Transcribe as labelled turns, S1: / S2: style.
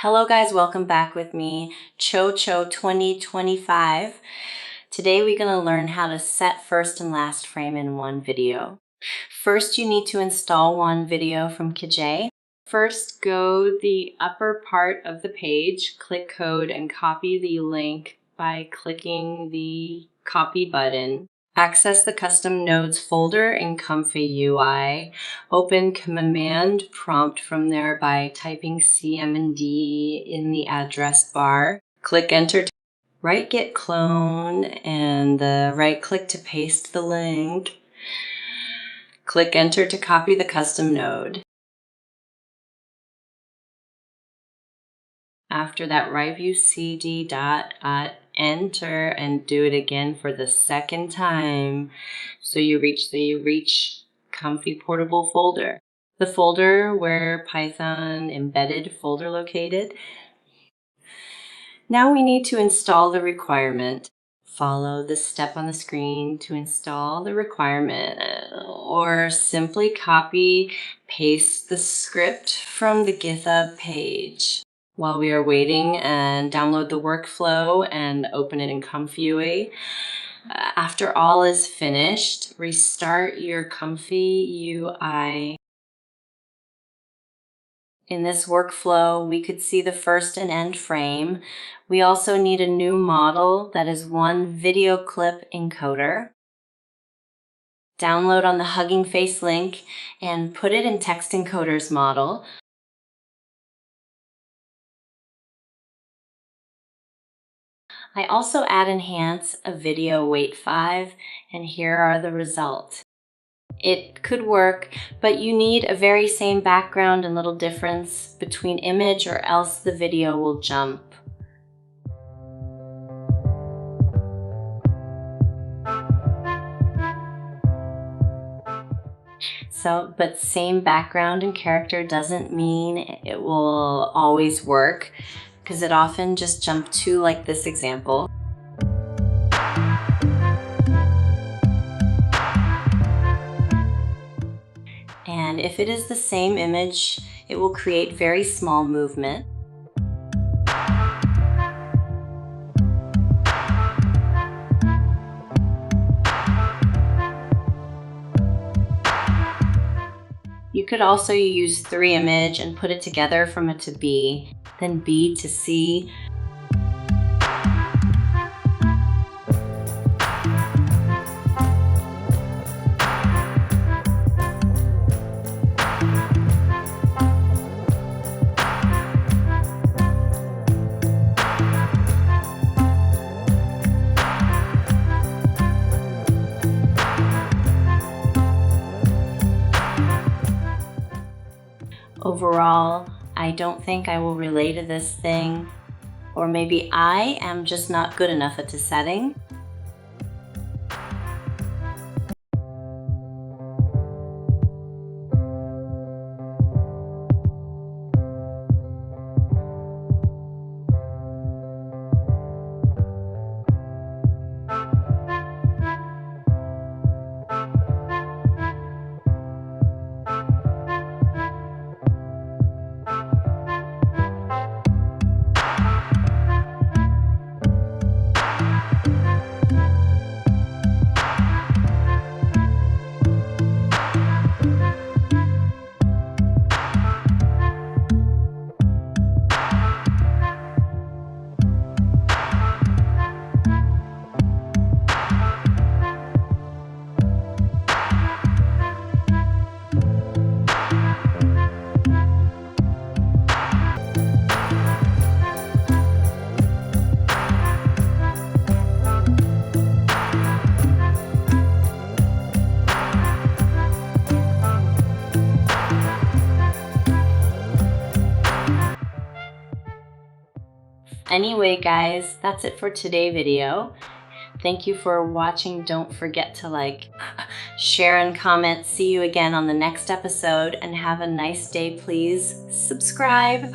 S1: Hello guys, welcome back with me, Cho 2025. Today we're going to learn how to set first and last frame in one video. First, you need to install one video from Kijay. First, go the upper part of the page, click code, and copy the link by clicking the copy button. Access the custom nodes folder in ComfyUI. Open command prompt from there by typing CMD in the address bar. Click enter to right git clone and the right click to paste the link. Click enter to copy the custom node. After that, right view CD dot enter and do it again for the second time. So you reach Comfy portable folder. The folder where Python embedded folder located. Now we need to install the requirement. Follow the step on the screen to install the requirement, or simply copy, paste the script from the GitHub page. While we are waiting, and download the workflow and open it in ComfyUI. After all is finished, restart your ComfyUI. In this workflow, we could see the first and end frame. We also need a new model that is one video clip encoder. Download on the Hugging Face link and put it in text encoder's model. I also add enhance a video wait 5, and here are the results. It could work, but you need a very same background and little difference between image, or else the video will jump. But same background and character doesn't mean it will always work, because it often just jump to like this example. And if it is the same image, it will create very small movement. You could also use 3 image and put it together from A to B, then B to C. Overall, I don't think I will relay to this thing, or maybe I am just not good enough at the setting. Anyway guys, that's it for today's video. Thank you for watching. Don't forget to like, share, and comment. See you again on the next episode, and have a nice day. Please subscribe.